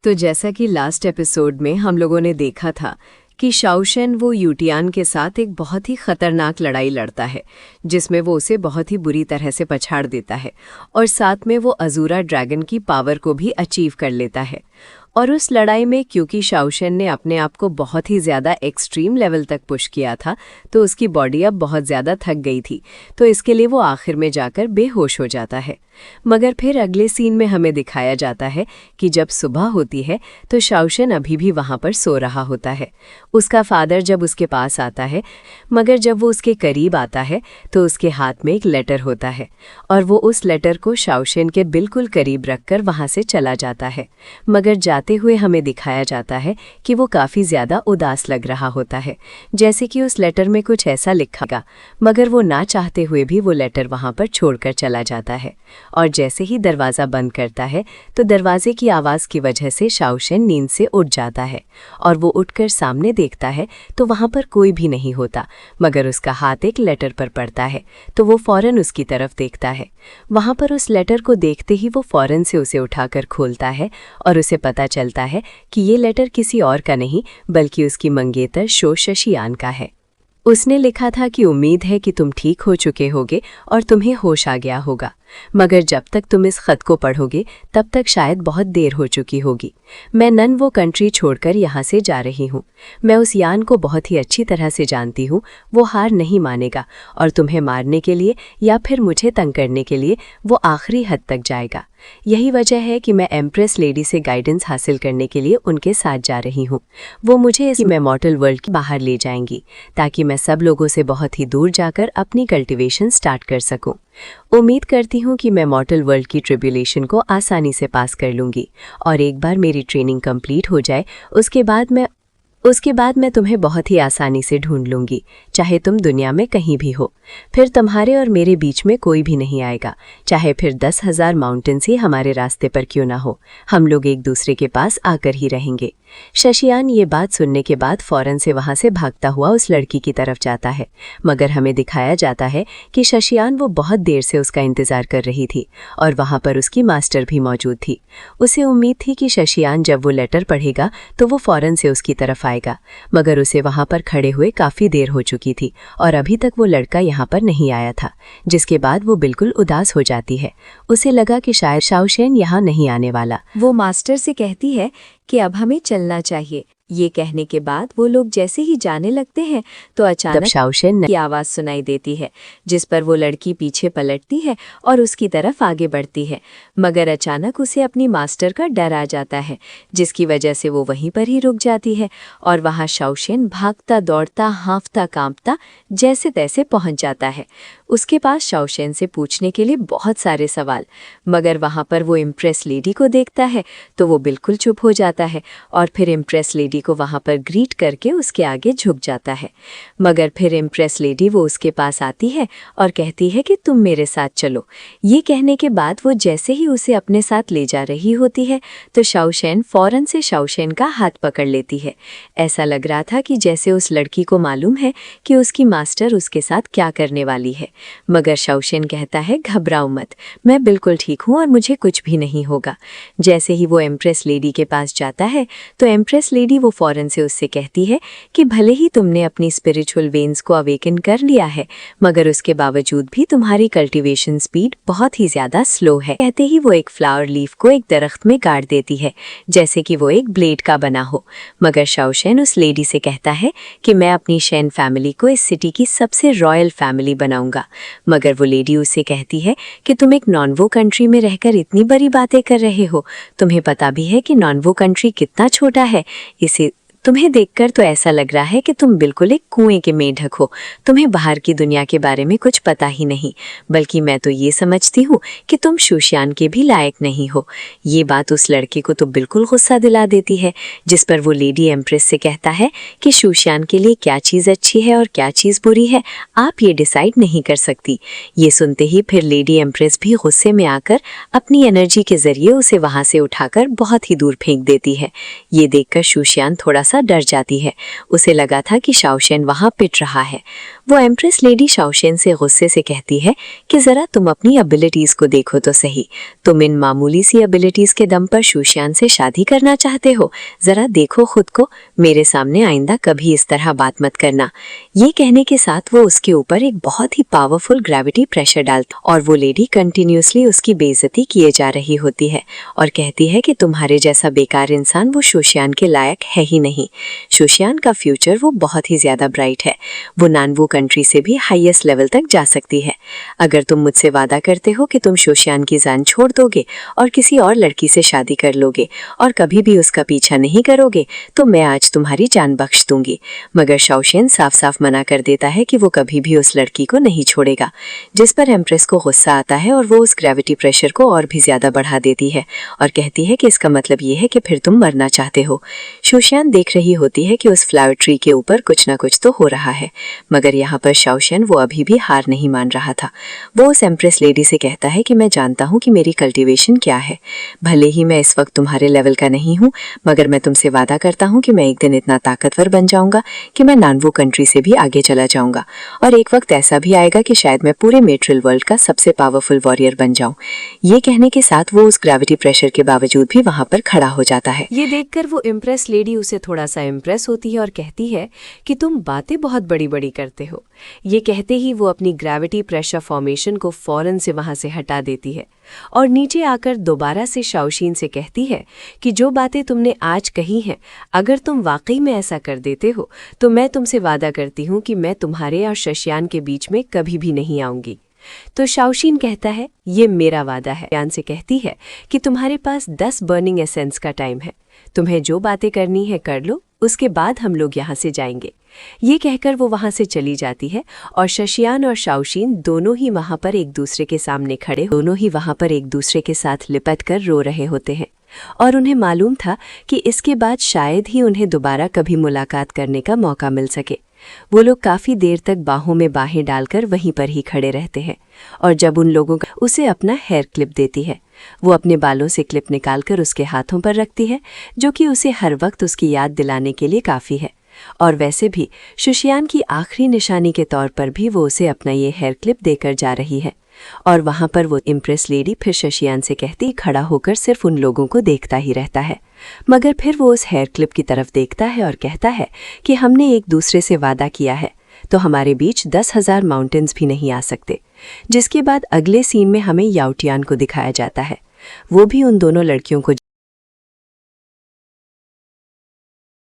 तो जैसा कि लास्ट एपिसोड में हम लोगों ने देखा था कि शाओशेन वो यूटियान के साथ एक बहुत ही खतरनाक लड़ाई लड़ता है जिसमें वो उसे बहुत ही बुरी तरह से पछाड़ देता है और साथ में वो अजूरा ड्रैगन की पावर को भी अचीव कर लेता है। और उस लड़ाई में क्योंकि शाओशेन ने अपने आप को बहुत ही ज़्यादा एक्सट्रीम लेवल तक पुश किया था तो उसकी बॉडी अब बहुत ज़्यादा थक गई थी, तो इसके लिए वो आखिर में जाकर बेहोश हो जाता है। मगर फिर अगले सीन में हमें दिखाया जाता है कि जब सुबह होती है तो शाओशेन अभी भी वहाँ पर सो रहा होता है। उसका फादर जब उसके पास आता है, मगर जब वो उसके करीब आता है तो उसके हाथ में एक लेटर होता है और वो उस लेटर को शाओशेन के बिल्कुल करीब रखकर वहाँ से चला जाता है। मगर जाते हुए हमें दिखाया जाता है कि वो काफ़ी ज़्यादा उदास लग रहा होता है, जैसे कि उस लेटर में कुछ ऐसा लिखा गया, मगर वो ना चाहते हुए भी वो लेटर वहाँ पर छोड़कर चला जाता है। और जैसे ही दरवाज़ा बंद करता है तो दरवाजे की आवाज़ की वजह से शाओशेन नींद से उठ जाता है और वो उठकर सामने देखता है तो वहाँ पर कोई भी नहीं होता, मगर उसका हाथ एक लेटर पर पड़ता है तो वो फ़ौरन उसकी तरफ देखता है। वहाँ पर उस लेटर को देखते ही वो फ़ौरन से उसे उठाकर खोलता है और उसे पता चलता है कि ये लेटर किसी और का नहीं बल्कि उसकी मंगेतर शो शशियान का है। उसने लिखा था कि उम्मीद है कि तुम ठीक हो चुके होगे और तुम्हें होश आ गया होगा, मगर जब तक तुम इस खत को पढ़ोगे तब तक शायद बहुत देर हो चुकी होगी। मैं नन वो कंट्री छोड़कर यहाँ से जा रही हूँ। मैं उस यान को बहुत ही अच्छी तरह से जानती हूँ, वो हार नहीं मानेगा और तुम्हें मारने के लिए या फिर मुझे तंग करने के लिए वो आखिरी हद तक जाएगा। यही वजह है कि मैं एम्प्रेस लेडी से गाइडेंस हासिल करने के लिए उनके साथ जा रही हूँ। वो मुझे इस मेमोर्टल वर्ल्ड के बाहर ले जाएंगी ताकि मैं सब लोगों से बहुत ही दूर जाकर अपनी कल्टीवेशन स्टार्ट कर सकूं। उम्मीद करती हूँ कि मैं मॉर्टल वर्ल्ड की ट्रिब्यूलेशन को आसानी से पास कर लूँगी और एक बार मेरी ट्रेनिंग कंप्लीट हो जाए उसके बाद मैं तुम्हें बहुत ही आसानी से ढूंढ लूँगी, चाहे तुम दुनिया में कहीं भी हो। फिर तुम्हारे और मेरे बीच में कोई भी नहीं आएगा, चाहे फिर 10,000 माउंटेन्स ही हमारे रास्ते पर क्यों ना हो, हम लोग एक दूसरे के पास आकर ही रहेंगे। शशियान ये बात सुनने के बाद फ़ौरन से वहाँ से भागता हुआ उस लड़की की तरफ जाता है, मगर हमें दिखाया जाता है कि शशियान वो बहुत देर से उसका इंतज़ार कर रही थी और वहाँ पर उसकी मास्टर भी मौजूद थी। उसे उम्मीद थी कि शशियान जब वो लेटर पढ़ेगा तो वो फ़ौरन से उसकी तरफ आएगा, मगर उसे वहाँ पर खड़े हुए काफ़ी देर हो चुकी थी और अभी तक वो लड़का यहाँ पर नहीं आया था, जिसके बाद वो बिल्कुल उदास हो जाती है। उसे लगा कि शायद शाओशेन यहाँ नहीं आने वाला। वो मास्टर से कहती है कि अब हमें चलना चाहिए। ये कहने के बाद वो लोग जैसे ही जाने लगते हैं तो अचानक शाओशेन की आवाज़ सुनाई देती है, जिस पर वो लड़की पीछे पलटती है और उसकी तरफ आगे बढ़ती है, मगर अचानक उसे अपनी मास्टर का डर आ जाता है, जिसकी वजह से वो वहीं पर ही रुक जाती है और वहाँ शाओशेन भागता दौड़ता हाँफता कांपता जैसे तैसे पहुँच जाता है। उसके पास शाओशेन से पूछने के लिए बहुत सारे सवाल, मगर वहाँ पर वो इम्प्रेस लेडी को देखता है तो वो बिल्कुल चुप हो जाता है और फिर इम्प्रेस लेडी को वहाँ पर ग्रीट करके उसके आगे झुक जाता है। मगर फिर इम्प्रेस लेडी वो उसके पास आती है और कहती है कि तुम मेरे साथ चलो। ये कहने के बाद वो जैसे ही उसे अपने साथ ले जा रही होती है तो शाओशेन फ़ौरन से शाओशेन का हाथ पकड़ लेती है। ऐसा लग रहा था कि जैसे उस लड़की को मालूम है कि उसकी मास्टर उसके साथ क्या करने वाली है, मगर शाओशेन कहता है घबराओ मत, मैं बिल्कुल ठीक हूँ और मुझे कुछ भी नहीं होगा। जैसे ही वो एम्प्रेस लेडी के पास जाता है तो एम्प्रेस लेडी वो फ़ौरन से उससे कहती है कि भले ही तुमने अपनी स्पिरिचुअल वेन्स को अवेकन कर लिया है, मगर उसके बावजूद भी तुम्हारी कल्टीवेशन स्पीड बहुत ही ज़्यादा स्लो है। कहते ही वो एक फ्लावर लीफ को एक दरख्त में गाड़ देती है जैसे कि वो एक ब्लेड का बना हो। मगर शाओशेन उस लेडी से कहता है कि मैं अपनी शेन फैमिली को इस सिटी की सबसे रॉयल फैमिली बनाऊंगा, मगर वो लेडी उससे कहती है कि तुम एक नॉनवो कंट्री में रहकर इतनी बड़ी बातें कर रहे हो, तुम्हें पता भी है कि नॉनवो कंट्री कितना छोटा है। इसे तुम्हें देखकर तो ऐसा लग रहा है कि तुम बिल्कुल एक कुएं के मेंढक हो, तुम्हें बाहर की दुनिया के बारे में कुछ पता ही नहीं, बल्कि मैं तो ये समझती हूँ कि तुम शूशियान के भी लायक नहीं हो। ये बात उस लड़के को तो बिल्कुल गुस्सा दिला देती है, जिस पर वो लेडी एम्प्रेस से कहता है कि शूशियान के लिए क्या चीज़ अच्छी है और क्या चीज़ बुरी है, आप ये डिसाइड नहीं कर सकती। ये सुनते ही फिर लेडी एम्प्रेस भी गुस्से में आकर अपनी एनर्जी के जरिए उसे वहाँ से उठाकर बहुत ही दूर फेंक देती है। ये देखकर शूशियान थोड़ा सा डर जाती है। उसे लगा था कि शाओशेन वहाँ पिट रहा है। वो एम्प्रेस लेडी शाओशेन से गुस्से से कहती है कि ज़रा तुम अपनी एबिलिटीज़ को देखो तो सही। तुम इन मामूली सी एबिलिटीज़ के दम पर शूशियान से शादी करना चाहते हो? ज़रा देखो खुद को। मेरे सामने आइंदा कभी इस तरह बात मत करना। ये कहने के साथ वो उसके ऊपर एक बहुत ही पावरफुल ग्रेविटी प्रेशर डालता और वो लेडी कंटिन्यूसली उसकी बेइज्जती किए जा रही होती है और कहती है कि तुम्हारे जैसा बेकार इंसान वो शूशियान के लायक है ही नहीं। शूशियान का फ्यूचर वो बहुत ही ज़्यादा ब्राइट है। वो नानवू कंट्री से भी हाईएस्ट लेवल तक जा सकती है। अगर तुम मुझसे वादा करते हो कि तुम शूशियान की जान छोड़ दोगे और किसी और लड़की से शादी कर लोगे और कभी भी उसका पीछा नहीं करोगे तो मैं आज तुम्हारी जान बख्श दूंगी। मगर शाओशेन साफ साफ मना कर देता है कि वो कभी भी उस लड़की को नहीं छोड़ेगा, जिस पर एम्प्रेस को गुस्सा आता है और वो उस ग्रेविटी प्रेशर को और भी ज्यादा बढ़ा देती है और कहती है कि इसका मतलब ये है कि फिर तुम मरना चाहते हो। शूशियान देख रही होती है कि उस फ्लावर ट्री के ऊपर कुछ ना कुछ तो हो रहा है, मगर यहाँ पर शाओशेन वो अभी भी हार नहीं मान रहा था। वो उस एम्प्रेस लेडी से कहता है कि मैं जानता हूँ कि मेरी कल्टीवेशन क्या है। भले ही मैं इस वक्त तुम्हारे लेवल का नहीं हूँ, मगर मैं तुमसे वादा करता हूँ कि मैं एक दिन इतना ताकतवर बन जाऊंगा कि मैं नानवू कंट्री से भी आगे चला जाऊंगा और एक वक्त ऐसा भी आएगा कि शायद मैं पूरे मेट्रिल वर्ल्ड का सबसे पावरफुल वॉरियर बन जाऊं। ये कहने के साथ वो उस ग्रेविटी प्रेशर के बावजूद भी वहां पर खड़ा हो जाता है। ये देखकर वो इम्प्रेस लेडी उसे थोड़ा सा इम्प्रेस होती है और कहती है कि तुम बातें बहुत बड़ी बड़ी करते हो। ये कहते ही वो अपनी ग्रेविटी प्रेशर फॉर्मेशन को फौरन से वहां से हटा देती है और नीचे आकर दोबारा से शाओशीन से कहती है कि जो बातें तुमने आज कही हैं, अगर तुम वाकई में ऐसा कर देते हो तो मैं तुमसे वादा करती हूँ कि मैं तुम्हारे और शशियान के बीच में कभी भी नहीं आऊंगी। तो शाओशीन कहता है ये मेरा वादा है। यान से कहती है कि तुम्हारे पास 10 बर्निंग एसेंस का टाइम है, तुम्हें जो बातें करनी है कर लो, उसके बाद हम लोग यहाँ से जाएंगे। ये कहकर वो वहाँ से चली जाती है और शशियान और शाओशीन दोनों ही वहाँ पर एक दूसरे के सामने खड़े, दोनों ही वहाँ पर एक दूसरे के साथ लिपट कर रो रहे होते हैं और उन्हें मालूम था कि इसके बाद शायद ही उन्हें दोबारा कभी मुलाकात करने का मौका मिल सके। वो लोग काफ़ी देर तक बाहों में बाहें डालकर वहीं पर ही खड़े रहते हैं और जब उन लोगों का उसे अपना हेयर क्लिप देती है, वो अपने बालों से क्लिप निकालकर उसके हाथों पर रखती है, जो कि उसे हर वक्त उसकी याद दिलाने के लिए काफ़ी है। और वैसे भी शशियान की आखिरी निशानी के तौर पर भी वो उसे अपना ये हेयर क्लिप देकर जा रही है। और वहाँ पर वो इम्प्रेस लेडी फिर शशियान से कहती खड़ा होकर सिर्फ उन लोगों को देखता ही रहता है, मगर फिर वो उस हेयर क्लिप की तरफ देखता है और कहता है कि हमने एक दूसरे से वादा किया है तो हमारे बीच 10,000 माउंटेन्स भी नहीं आ सकते। जिसके बाद अगले सीन में हमें याओटियान को दिखाया जाता है। वो भी उन दोनों लड़कियों को